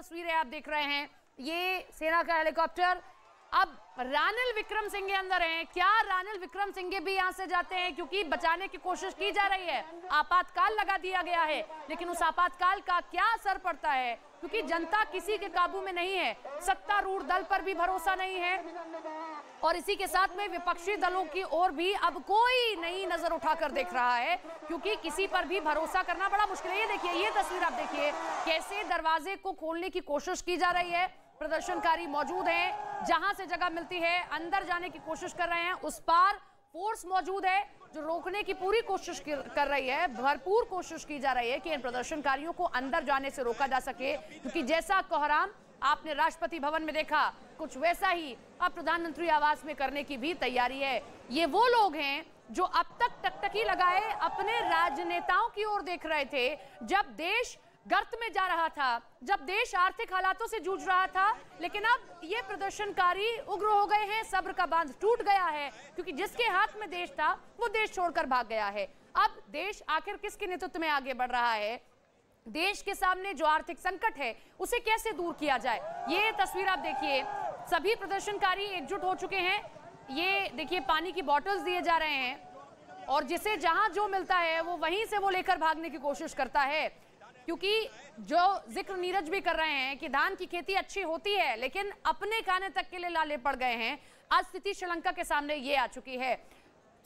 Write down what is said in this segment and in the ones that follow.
तस्वीरें आप देख रहे हैं, ये सेना का हेलीकॉप्टर अब रानिल विक्रमसिंघे अंदर हैं। क्या रानिल विक्रमसिंघे भी यहां से जाते हैं? क्योंकि बचाने की कोशिश की जा रही है, आपातकाल लगा दिया गया है, लेकिन उस आपातकाल का क्या असर पड़ता है? क्योंकि जनता किसी के काबू में नहीं है, सत्तारूढ़ दल पर भी भरोसा नहीं है और इसी के साथ में विपक्षी दलों की ओर भी अब कोई नई नजर उठाकर देख रहा है, क्योंकि किसी पर भी भरोसा करना बड़ा मुश्किल है। ये देखिए, ये तस्वीर आप देखिए, कैसे दरवाजे को खोलने की कोशिश की जा रही है। प्रदर्शनकारी मौजूद हैं, जहां से जगह मिलती है अंदर जाने की कोशिश कर रहे हैं। उस पार फोर्स मौजूद है जो रोकने की पूरी कोशिश कर रही है, भरपूर कोशिश की जा रही है कि इन प्रदर्शनकारियों को अंदर जाने से रोका जा सके, क्योंकि जैसा कोहराम आपने राष्ट्रपति भवन में देखा, कुछ वैसा ही अब प्रधानमंत्री आवास में करने की भी तैयारी है। ये वो लोग हैं जो अब तक टकटकी लगाए अपने राजनेताओं की ओर देख रहे थे, जब देश गर्त में जा रहा था, जब देश आर्थिक हालातों से जूझ रहा था, लेकिन अब ये प्रदर्शनकारी उग्र हो गए हैं, सब्र का बांध टूट गया है, क्योंकि जिसके हाथ में देश था वो देश छोड़कर भाग गया है। अब देश आखिर किसके नेतृत्व में आगे बढ़ रहा है? देश के सामने जो आर्थिक संकट है उसे कैसे दूर किया जाए? ये तस्वीर आप देखिए, सभी प्रदर्शनकारी एकजुट हो चुके हैं। ये देखिए, पानी की बॉटल्स दिए जा रहे हैं और जिसे जहां जो मिलता है वो वहीं से वो लेकर भागने की कोशिश करता है, क्योंकि जो जिक्र नीरज भी कर रहे हैं कि धान की खेती अच्छी होती है, लेकिन अपने खाने तक के लिए लाले पड़ गए हैं। आज स्थिति श्रीलंका के सामने ये आ चुकी है।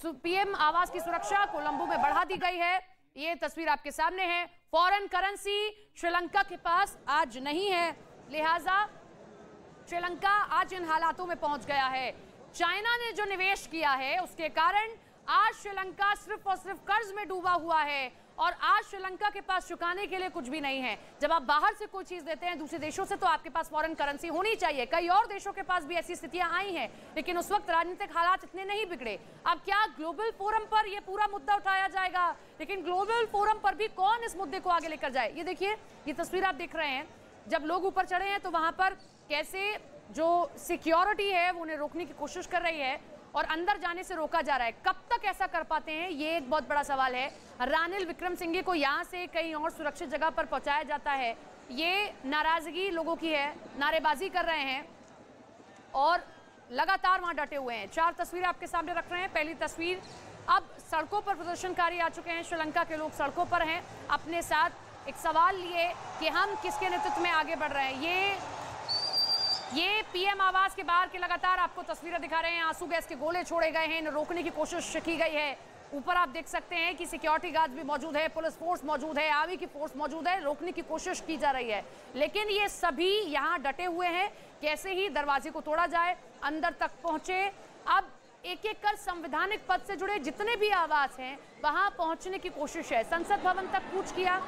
पीएम आवास की सुरक्षा कोलंबो में बढ़ा दी गई है। ये तस्वीर आपके सामने है। फॉरेन करेंसी श्रीलंका के पास आज नहीं है, लिहाजा श्रीलंका आज इन हालातों में पहुंच गया है। चाइना ने जो निवेश किया है उसके कारण आज श्रीलंका सिर्फ और सिर्फ कर्ज में डूबा हुआ है और आज श्रीलंका के पास चुकाने के लिए कुछ भी नहीं है। जब आप बाहर से कोई चीज देते हैं दूसरे देशों से, तो आपके पास फॉरेन करेंसी होनी चाहिए। कई और देशों के पास भी ऐसी स्थितियां आई हैं, लेकिन उस वक्त राजनीतिक हालात इतने नहीं बिगड़े। अब क्या ग्लोबल फोरम पर यह पूरा मुद्दा उठाया जाएगा? लेकिन ग्लोबल फोरम पर भी कौन इस मुद्दे को आगे लेकर जाए? ये देखिए, ये तस्वीर आप देख रहे हैं, जब लोग ऊपर चढ़े हैं तो वहां पर कैसे जो सिक्योरिटी है वो उन्हें रोकने की कोशिश कर रही है और अंदर जाने से रोका जा रहा है। कब तक ऐसा कर पाते हैं, ये एक बहुत बड़ा सवाल है। रानिल विक्रमसिंघे को यहाँ से कहीं और सुरक्षित जगह पर पहुंचाया जाता है, ये नाराजगी लोगों की है, नारेबाजी कर रहे हैं और लगातार वहां डटे हुए हैं। 4 तस्वीरें आपके सामने रख रहे हैं। पहली तस्वीर, अब सड़कों पर प्रदर्शनकारी आ चुके हैं, श्रीलंका के लोग सड़कों पर हैं, अपने साथ एक सवाल लिए कि हम किसके नेतृत्व में आगे बढ़ रहे हैं। ये पीएम आवास के बाहर की लगातार आपको तस्वीरें दिखा रहे हैं। आंसू गैस के गोले छोड़े गए हैं, इन्हें रोकने की कोशिश की गई है। ऊपर आप देख सकते हैं कि सिक्योरिटी गार्ड भी मौजूद है, पुलिस फोर्स मौजूद है, आर्मी की फोर्स मौजूद है, रोकने की कोशिश की जा रही है, लेकिन ये सभी यहाँ डटे हुए हैं। कैसे ही दरवाजे को तोड़ा जाए, अंदर तक पहुंचे। अब एक एक कर संवैधानिक पद से जुड़े जितने भी आवास हैं वहां पहुंचने की कोशिश है। संसद भवन तक कूच किया,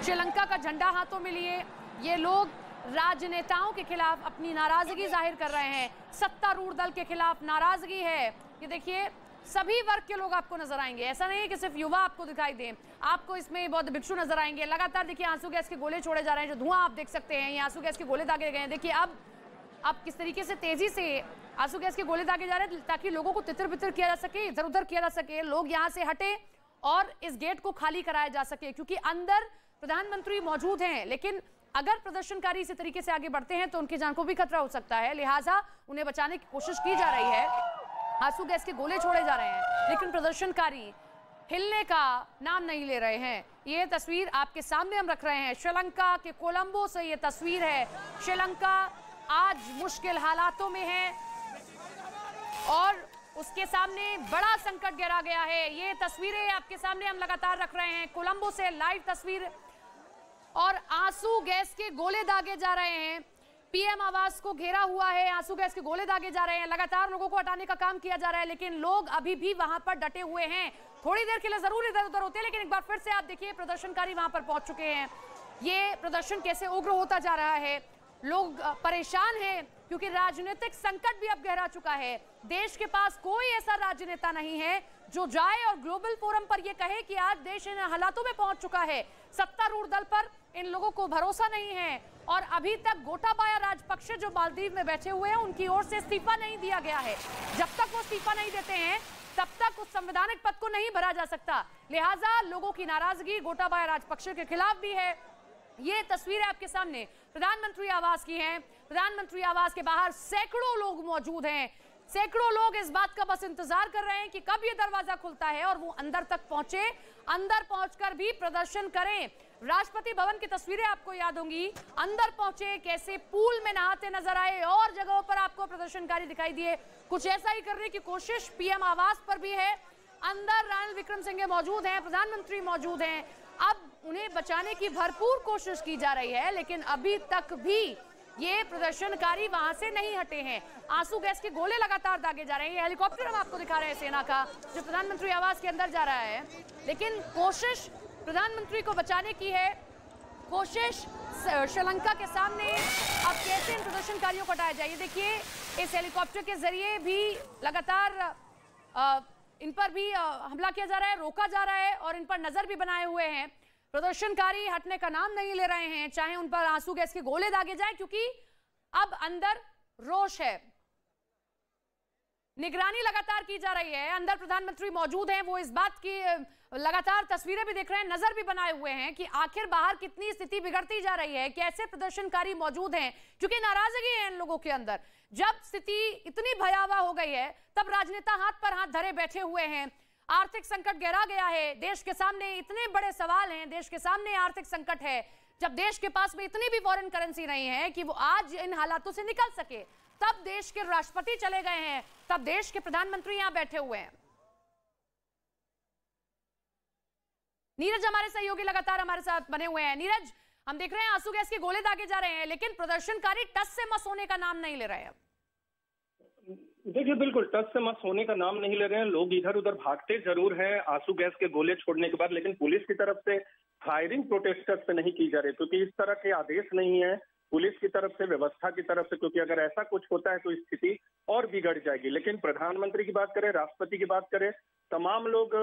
श्रीलंका का झंडा हाथों में लिए ये लोग राजनेताओं के खिलाफ अपनी नाराजगी जाहिर कर रहे हैं। सत्तारूढ़ दल के खिलाफ नाराजगी है। ये देखिए, सभी वर्ग के लोग आपको नजर आएंगे, ऐसा नहीं है कि सिर्फ युवा आपको दिखाई दें, आपको इसमें बहुत भिक्षु नजर आएंगे। लगातार देखिए, आंसू गैस के गोले छोड़े जा रहे हैं, जो धुआं आप देख सकते हैं, ये आंसू गैस के गोले दागे गए हैं। देखिए अब किस तरीके से तेजी से आंसू गैस के गोले दागे जा रहे हैं ताकि लोगों को तितर बितर किया जा सके, इधर उधर किया जा सके, लोग यहाँ से हटे और इस गेट को खाली कराया जा सके, क्योंकि अंदर प्रधानमंत्री मौजूद हैं। लेकिन अगर प्रदर्शनकारी इसी तरीके से आगे बढ़ते हैं तो उनकी जान को भी खतरा हो सकता है, लिहाजा उन्हें बचाने की कोशिश की जा रही है। आंसू गैस के गोले छोड़े जा रहे हैं, लेकिन प्रदर्शनकारी हिलने का नाम नहीं ले रहे हैं। ये तस्वीर आपके सामने हम रख रहे हैं, श्रीलंका के कोलंबो से ये तस्वीर है। श्रीलंका आज मुश्किल हालातों में है और उसके सामने बड़ा संकट गहरा गया है। ये तस्वीरें आपके सामने हम लगातार रख रहे हैं, कोलंबो से लाइव तस्वीर, और आंसू गैस के गोले दागे जा रहे हैं। पीएम आवास को घेरा हुआ है, आंसू गैस के गोले दागे जा रहे हैं, लगातार लोगों को हटाने का काम किया जा रहा है, लेकिन लोग अभी भी वहां पर डटे हुए हैं। थोड़ी देर के लिए जरूर इधर उधर होते हैं, लेकिन एक बार फिर से आप देखिए, प्रदर्शनकारी वहां पर पहुंच चुके हैं। ये प्रदर्शन कैसे उग्र होता जा रहा है, लोग परेशान हैं क्योंकि राजनीतिक संकट भी अब गहरा चुका है। देश के पास कोई ऐसा राजनेता नहीं है जो जाए और ग्लोबल फोरम पर यह कहे कि आज देश इन हालातों में पहुंच चुका है। सत्तारूढ़ दल पर इन लोगों को भरोसा नहीं है और अभी तक गोटाबाया राजपक्षे जो मालदीव में बैठे हुए हैं उनकी ओर से इस्तीफा नहीं दिया गया है। जब तक वो इस्तीफा नहीं देते हैं तब तक उस संवैधानिक पद को नहीं भरा जा सकता। लिहाजा लोगों की नाराजगी गोटाबाया राजपक्षे के खिलाफ भी है ये तस्वीरें आपके सामने प्रधानमंत्री आवास की हैं। प्रधानमंत्री आवास के बाहर सैकड़ों लोग मौजूद हैं। सैकड़ों लोग इस बात का बस इंतजार कर रहे हैं कि कब ये दरवाजा खुलता है और वो अंदर तक पहुंचे, अंदर पहुंचकर भी प्रदर्शन करें। राष्ट्रपति भवन की तस्वीरें आपको याद होंगी, अंदर पहुंचे, कैसे पूल में नहाते नजर आए और जगहों पर आपको प्रदर्शनकारी दिखाई दिए। कुछ ऐसा ही करने की कोशिश पीएम आवास पर भी है। अंदर रानिल विक्रमसिंघे मौजूद हैं, प्रधानमंत्री मौजूद हैं। अब उन्हें बचाने की भरपूर कोशिश की जा रही है, लेकिन अभी तक भी ये प्रदर्शनकारी वहां से नहीं हटे हैं। आंसू गैस के गोले लगातार दागे जा रहे हैं। ये हेलीकॉप्टर हम आपको दिखा रहे हैं सेना का, जो प्रधानमंत्री आवास के अंदर जा रहा है, लेकिन कोशिश प्रधानमंत्री को बचाने की है। कोशिश श्रीलंका के सामने अब कैसे इन प्रदर्शनकारियों को हटाया जाए। ये देखिए, इस हेलीकॉप्टर के जरिए भी लगातार इन पर भी हमला किया जा रहा है, रोका जा रहा है और इन पर नजर भी बनाए हुए हैं। प्रदर्शनकारी हटने का नाम नहीं ले रहे हैं, चाहे उन पर आंसू गैस के गोले दागे जाएं, क्योंकि अब अंदर रोष है। निगरानी लगातार की जा रही है। अंदर प्रधानमंत्री मौजूद हैं, वो इस बात की लगातार तस्वीरें भी देख रहे हैं, नजर भी बनाए हुए हैं कि आखिर बाहर कितनी स्थिति बिगड़ती जा रही है, कैसे प्रदर्शनकारी मौजूद हैं, क्योंकि नाराजगी है इन लोगों के अंदर। जब स्थिति इतनी भयावह हो गई है, तब राजनेता हाथ पर हाथ धरे बैठे हुए हैं। आर्थिक संकट गहरा गया है, देश के सामने इतने बड़े सवाल हैं, देश के सामने आर्थिक संकट है। जब देश के पास में इतनी भी फॉरेन करेंसी नहीं है कि वो आज इन हालातों से निकल सके, तब देश के राष्ट्रपति चले गए हैं, तब देश के प्रधानमंत्री यहां बैठे हुए हैं। नीरज हमारे सहयोगी लगातार हमारे साथ बने हुए हैं। नीरज, हम देख रहे हैं आंसू गैस के गोले दागे जा रहे हैं, लेकिन प्रदर्शनकारी टस से मस होने का नाम नहीं ले रहे हैं। देखिए, बिल्कुल टच से मस होने का नाम नहीं ले रहे हैं। लोग इधर उधर भागते जरूर हैं आंसू गैस के गोले छोड़ने के बाद, लेकिन पुलिस की तरफ से फायरिंग प्रोटेस्टर्स से नहीं की जा रही, क्योंकि इस तरह के आदेश नहीं है पुलिस की तरफ से, व्यवस्था की तरफ से, क्योंकि अगर ऐसा कुछ होता है तो स्थिति और बिगड़ जाएगी। लेकिन प्रधानमंत्री की बात करें, राष्ट्रपति की बात करें, तमाम लोग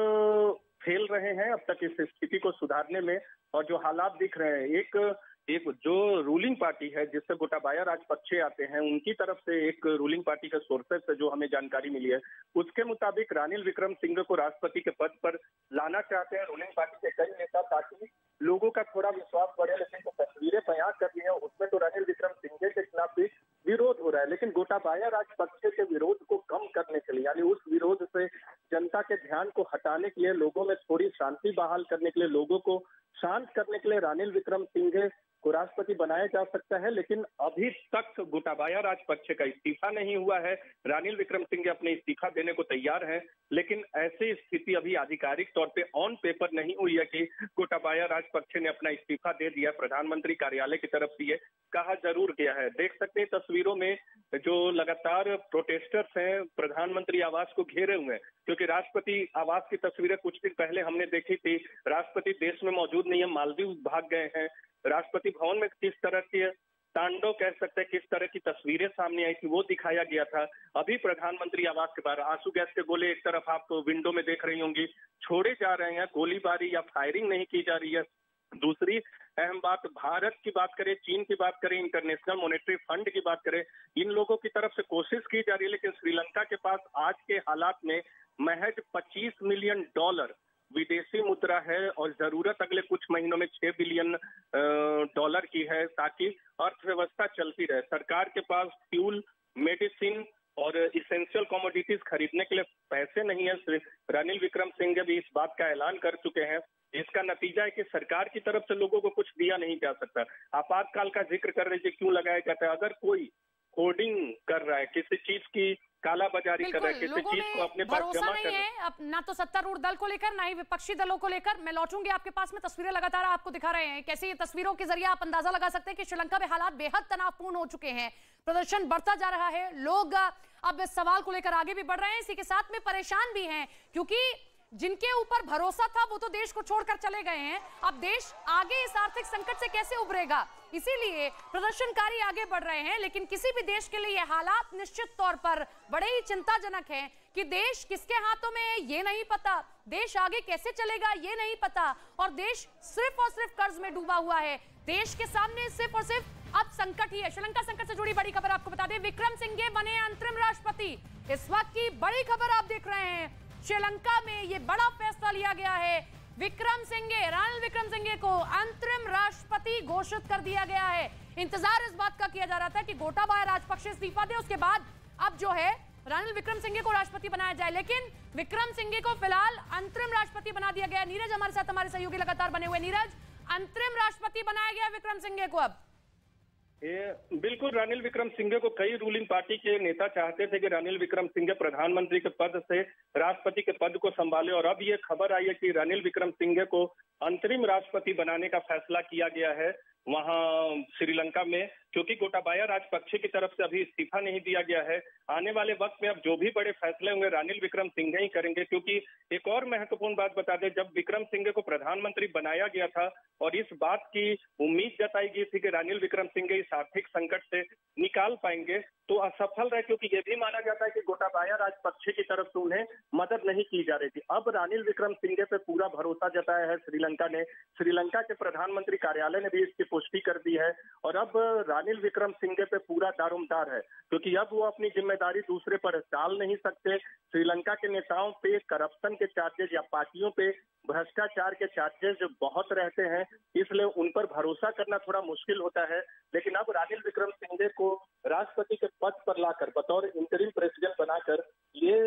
फेल रहे हैं अब तक इस स्थिति को सुधारने में। और जो हालात दिख रहे हैं, एक जो रूलिंग पार्टी है जिससे गोटाबाया राजपक्षे आते हैं, उनकी तरफ से एक रूलिंग पार्टी के सोर्सेस से जो हमें जानकारी मिली है, उसके मुताबिक रानिल विक्रमसिंघे को राष्ट्रपति के पद पर लाना चाहते हैं रूलिंग पार्टी के कई नेता, ताकि लोगों का थोड़ा विश्वास बढ़े। लेकिन जो तस्वीरें बयां कर रही है उसमें तो रानिल विक्रमसिंघे के खिलाफ भी विरोध हो रहा है, लेकिन गोटाबाया राजपक्षे के विरोध को कम करने के लिए, यानी उस विरोध से जनता के ध्यान को हटाने के लिए, लोगों में थोड़ी शांति बहाल करने के लिए, लोगों को शांत करने के लिए रानिल विक्रमसिंघे को राष्ट्रपति बनाया जा सकता है। लेकिन अभी तक गोटाबाया राजपक्षे का इस्तीफा नहीं हुआ है। रानिल विक्रमसिंघे अपने इस्तीफा देने को तैयार है, लेकिन ऐसी स्थिति अभी आधिकारिक तौर पे ऑन पेपर नहीं हुई है कि गोटाबाया राजपक्षे ने अपना इस्तीफा दे दिया। प्रधानमंत्री कार्यालय की तरफ से ये कहा जरूर गया है। देख सकते हैं तस्वीरों में जो लगातार प्रोटेस्टर्स हैं प्रधानमंत्री आवास को घेरे हुए हैं, क्योंकि राष्ट्रपति आवास की तस्वीरें कुछ दिन पहले हमने देखी थी। राष्ट्रपति देश में मौजूद नहीं है, मालदीव भाग गए हैं। राष्ट्रपति भवन में किस तरह के तांडव कह सकते हैं, किस तरह की तस्वीरें सामने आई थी, वो दिखाया गया था। अभी प्रधानमंत्री आवास के बाहर आंसू गैस के गोले एक तरफ आप विंडो में देख रही होंगी छोड़े जा रहे हैं, गोलीबारी या फायरिंग नहीं की जा रही है। दूसरी अहम बात, भारत की बात करें, चीन की बात करें, इंटरनेशनल मॉनेटरी फंड की बात करें, इन लोगों की तरफ से कोशिश की जा रही है, लेकिन श्रीलंका के पास आज के हालात में महज $25 मिलियन विदेशी मुद्रा है और जरूरत अगले कुछ महीनों में $6 बिलियन की है, ताकि अर्थव्यवस्था चलती रहे। सरकार के पास फ्यूल, मेडिसिन और इसेंशियल कमोडिटीज खरीदने के लिए पैसे नहीं है। रानिल विक्रमसिंघे भी इस बात का ऐलान कर चुके हैं। इसका नतीजा है कि सरकार की तरफ से लोगों को कुछ दिया नहीं जा सकता। आपातकाल का जिक्र कर रहे थे, क्यों लगाया जाता है? अगर कोई होर्डिंग कर रहा है, किसी चीज की कालाबाजारी कर रहा है, किसी चीज को अपने पास जमा कर रहा है, अब ना तो सत्तारूढ़ दल को लेकर, ना ही विपक्षी दलों को लेकर। मैं लौटूंगी आपके पास में, तस्वीरें लगातार आपको दिखा रहे हैं, कैसे ये तस्वीरों के जरिए आप अंदाजा लगा सकते हैं कि श्रीलंका में हालात बेहद तनावपूर्ण हो चुके हैं। प्रदर्शन बढ़ता जा रहा है, लोग अब इस सवाल को लेकर आगे भी बढ़ रहे हैं, इसी के साथ में परेशान भी हैं, क्योंकि जिनके ऊपर भरोसा था वो तो देश को छोड़कर चले गए हैं। अब देश आगे इस आर्थिक संकट से कैसे उभरेगा, इसीलिए प्रदर्शनकारी आगे बढ़ रहे हैं। लेकिन किसी भी देश के लिए ये हालात निश्चित तौर पर बड़े ही चिंताजनक हैं कि देश किसके हाथों में है ये नहीं पता, देश आगे कैसे चलेगा ये नहीं पता, और देश सिर्फ और सिर्फ कर्ज में डूबा हुआ है। देश के सामने सिर्फ और सिर्फ अब संकट ही है। श्रीलंका संकट से जुड़ी बड़ी खबर आपको बता दें, विक्रमसिंघे बने अंतरिम राष्ट्रपति। इस वक्त की बड़ी खबर आप देख रहे हैं, श्रीलंका में ये बड़ा फैसला लिया गया है। रानिल विक्रमसिंघे को अंतरिम राष्ट्रपति घोषित कर दिया गया है। इंतजार इस बात का किया जा रहा था कि गोटाबाया राजपक्षे इस्तीफा दे, उसके बाद अब जो है रानिल विक्रमसिंघे को राष्ट्रपति बनाया जाए, लेकिन विक्रमसिंघे को फिलहाल अंतरिम राष्ट्रपति बना दिया गया। नीरज हमारे साथ, हमारे सहयोगी लगातार बने हुए। नीरज, अंतरिम राष्ट्रपति बनाया गया विक्रमसिंघे को अब। बिल्कुल, रानिल विक्रमसिंघे को कई रूलिंग पार्टी के नेता चाहते थे कि रानिल विक्रमसिंघे प्रधानमंत्री के पद से राष्ट्रपति के पद को संभाले, और अब ये खबर आई है कि रानिल विक्रमसिंघे को अंतरिम राष्ट्रपति बनाने का फैसला किया गया है वहां श्रीलंका में, क्योंकि गोटाबाया राजपक्षे की तरफ से अभी इस्तीफा नहीं दिया गया है। आने वाले वक्त में अब जो भी बड़े फैसले होंगे रानिल विक्रमसिंघे ही करेंगे, क्योंकि एक और महत्वपूर्ण बात बता दें, जब विक्रमसिंघे को प्रधानमंत्री बनाया गया था और इस बात की उम्मीद जताई गई थी कि रानिल विक्रमसिंघे इस आर्थिक संकट से निकाल पाएंगे, तो असफल रहे, क्योंकि ये भी माना जाता है कि गोटाबाया राजपक्षे की तरफ से उन्हें मदद नहीं की जा रही थी। अब रानिल विक्रमसिंघे पे पूरा भरोसा जताया है श्रीलंका ने। श्रीलंका के प्रधानमंत्री कार्यालय ने भी इसकी पुष्टि कर दी है, और अब रानिल विक्रमसिंघे पे पूरा दारोमदार है, क्योंकि अब वो अपनी जिम्मेदारी दूसरे पर टाल नहीं सकते। श्रीलंका के नेताओं पे करप्शन के चार्जेस या पार्टियों पे भ्रष्टाचार के चार्जेस बहुत रहते हैं, इसलिए उन पर भरोसा करना थोड़ा मुश्किल होता है। लेकिन अब रानिल विक्रमसिंघे को राष्ट्रपति के पद पर लाकर बतौर इंटरिम प्रेसिडेंट बनाकर ये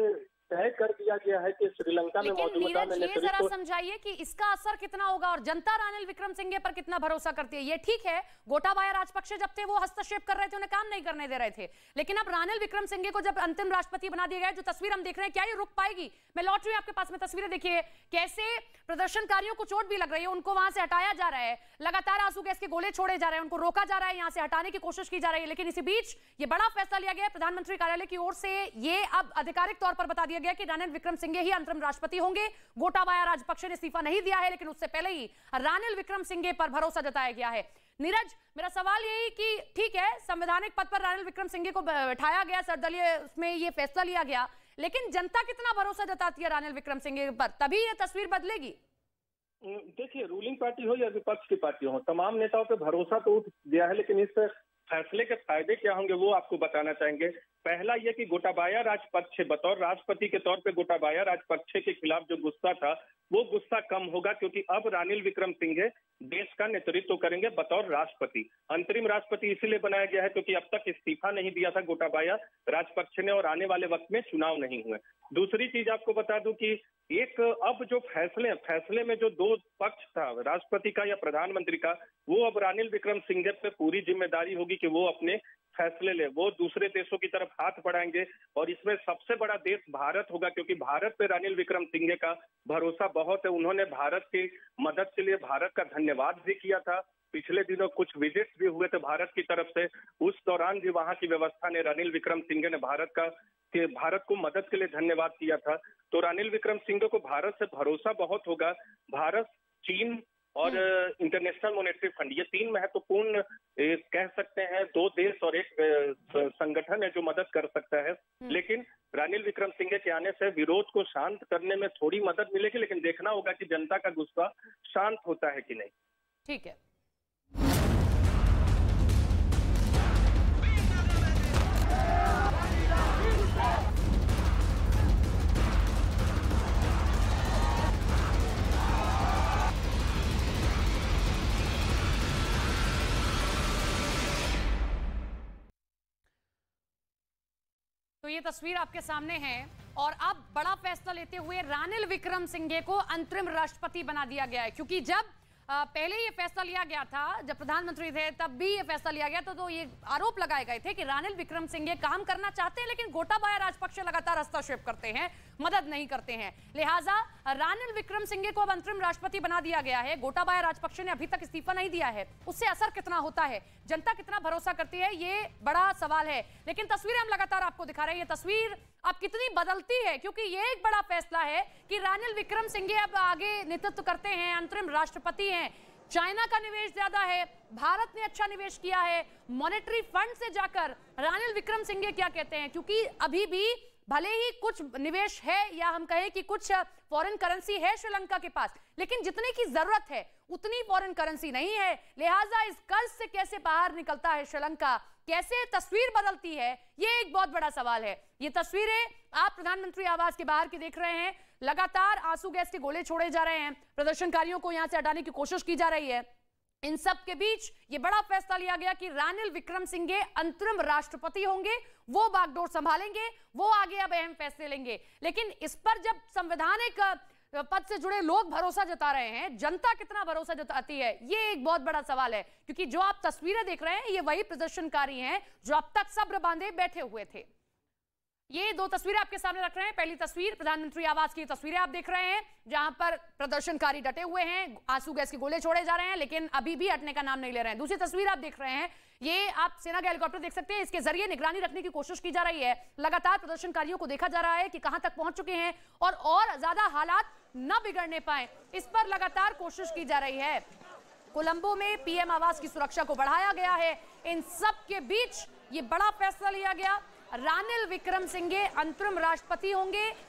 तय कर दिया गया है कि श्रीलंका में मौजूदा में ये जरा समझाइए कि इसका असर कितना होगा और जनता रानिल विक्रमसिंघे पर कितना भरोसा करती है। ये ठीक है, गोटाबाया राजपक्षे जब थे वो हस्तक्षेप कर रहे थे, उन्हें काम नहीं करने दे रहे थे, लेकिन अब रानिल विक्रमसिंघे को जब अंतिम राष्ट्रपति बना दिया गया, जो तस्वीर हम देख रहे हैं, क्या ये रुक पाएगी? मैं लौट रही हूं आपके पास में, तस्वीरें देखिए कैसे प्रदर्शनकारियों को चोट भी लग रही है, उनको वहां से हटाया जा रहा है, लगातार आंसू गैस के गोले छोड़े जा रहे हैं, उनको रोका जा रहा है, यहां से हटाने की कोशिश की जा रही है। लेकिन इसी बीच ये बड़ा फैसला लिया गया है प्रधानमंत्री कार्यालय की ओर से, ये अब आधिकारिक तौर पर बता दिया गया कि रानिल विक्रमसिंघे ही अंतरिम राष्ट्रपति होंगे। गोटाबाया राजपक्षे ने इस्तीफा नहीं दिया है, लेकिन उससे पहले ही रानिल विक्रमसिंघे पर भरोसा जताया गया है। नीरज, मेरा सवाल यही कि ठीक है, संवैधानिक पद पर रानिल विक्रमसिंघे को बैठाया गया, सर्वदलीय उसमें ये फैसला लिया गया, लेकिन जनता कितना भरोसा जताती है रानिल विक्रमसिंघे पर, तभी ये तस्वीर बदलेगी। देखिए, रूलिंग पार्टी हो या विपक्ष की पार्टी हो, तमाम नेताओं पे भरोसा तो उठ गया है, लेकिन इस फैसले के फायदे क्या होंगे वो आपको बताना चाहेंगे। पहला ये कि गोटाबाया राजपक्षे बतौर राष्ट्रपति के तौर पे गोटाबाया राजपक्षे के खिलाफ जो गुस्सा था वो गुस्सा कम होगा, क्योंकि अब रानिल विक्रमसिंघे देश का नेतृत्व करेंगे बतौर राष्ट्रपति। अंतरिम राष्ट्रपति इसीलिए बनाया गया है क्योंकि अब तक इस्तीफा नहीं दिया था गोटाबाया राजपक्षे ने, और आने वाले वक्त में चुनाव नहीं हुए। दूसरी चीज आपको बता दूं कि एक अब जो फैसले में जो दो पक्ष था, राष्ट्रपति का या प्रधानमंत्री का, वो अब रानिल विक्रमसिंघे पे पूरी जिम्मेदारी होगी कि वो अपने फैसले ले, वो दूसरे देशों की तरफ हाथ बढ़ाएंगे, और इसमें सबसे बड़ा देश भारत होगा, क्योंकि भारत पे रानिल विक्रमसिंघे का भरोसा बहुत है। उन्होंने भारत की मदद के लिए भारत का धन्यवाद भी किया था। पिछले दिनों कुछ विजिट्स भी हुए थे भारत की तरफ से, उस दौरान भी वहां की व्यवस्था ने रानिल विक्रमसिंघे ने भारत को मदद के लिए धन्यवाद किया था। तो रानिल विक्रमसिंघे को भारत से भरोसा बहुत होगा। भारत, चीन और इंटरनेशनल मॉनेटरी फंड, ये तीन महत्वपूर्ण कह सकते हैं दो देश और एक संगठन है जो मदद कर सकता है। लेकिन रानिल विक्रमसिंघे के आने से विरोध को शांत करने में थोड़ी मदद मिलेगी, लेकिन देखना होगा कि जनता का गुस्सा शांत होता है कि नहीं। ठीक है। तो ये तस्वीर आपके सामने है, और अब बड़ा फैसला लेते हुए रानिल विक्रमसिंघे को अंतरिम राष्ट्रपति बना दिया गया है, क्योंकि जब पहले ये फैसला लिया गया था, जब प्रधानमंत्री थे तब भी ये फैसला लिया गया था, तो ये आरोप लगाए गए थे कि रानिल विक्रमसिंघे काम करना चाहते हैं, लेकिन गोटाबाया राजपक्षे लगातार हस्तक्षेप करते हैं, मदद नहीं करते हैं। लिहाजा रानिल विक्रमसिंघे को अब अंतरिम राष्ट्रपति बना दिया गया है। गोटाबाया राजपक्षे ने अभी तक इस्तीफा नहीं दिया है, उससे असर कितना होता है, जनता कितना भरोसा करती है, ये बड़ा सवाल है। लेकिन तस्वीरें हम लगातार आपको दिखा रहे हैं, ये तस्वीर अब कितनी बदलती है, क्योंकि ये एक बड़ा फैसला है कि रानिल विक्रमसिंघे अब आगे नेतृत्व करते हैं, अंतरिम राष्ट्रपति हैं। चाइना का निवेश ज्यादा है, भारत ने अच्छा निवेश किया है, मॉनेटरी फंड से जाकर रानिल विक्रमसिंघे क्या कहते हैं, क्योंकि अभी भी भले ही कुछ निवेश है या हम कहें कि कुछ फॉरेन करेंसी है श्रीलंका के पास, लेकिन जितने की जरूरत है उतनी फॉरेन करेंसी नहीं है, लिहाजा इस कर्ज से कैसे बाहर निकलता है श्रीलंका, कैसे तस्वीर बदलती है, ये एक बहुत बड़ा सवाल है। ये तस्वीरें आप प्रधानमंत्री आवास के बाहर की देख रहे हैं, लगातार आंसू गैस के गोले छोड़े जा रहे हैं, प्रदर्शनकारियों को यहां से हटाने की कोशिश की जा रही है। इन सब के बीच ये बड़ा फैसला लिया गया कि रानिल विक्रमसिंघे अंतरिम राष्ट्रपति होंगे, वो बागडोर संभालेंगे, वो आगे अब अहम फैसले लेंगे। लेकिन इस पर जब संवैधानिक पद से जुड़े लोग भरोसा जता रहे हैं, जनता कितना भरोसा जताती है, ये एक बहुत बड़ा सवाल है। क्योंकि जो आप तस्वीरें देख रहे हैं ये वही प्रदर्शनकारी हैं जो अब तक सब्र बांधे बैठे हुए थे। ये दो तस्वीरें आपके सामने रख रहे हैं। पहली तस्वीर प्रधानमंत्री आवास की तस्वीरें आप देख रहे हैं, जहां पर प्रदर्शनकारी डटे हुए हैं, आंसू गैस के गोले छोड़े जा रहे हैं, लेकिन अभी भी हटने का नाम नहीं ले रहे हैं। दूसरी तस्वीर आप देख रहे हैं, ये आप सेना के हेलीकॉप्टर देख सकते हैं, इसके जरिए निगरानी रखने की कोशिश की जा रही है। लगातार प्रदर्शनकारियों को देखा जा रहा है कि कहां तक पहुंच चुके हैं और ज्यादा हालात न बिगड़ने पाए, इस पर लगातार कोशिश की जा रही है। कोलंबो में पीएम आवास की सुरक्षा को बढ़ाया गया है। इन सब के बीच ये बड़ा फैसला लिया गया, रानिल विक्रमसिंघे अंतरिम राष्ट्रपति होंगे।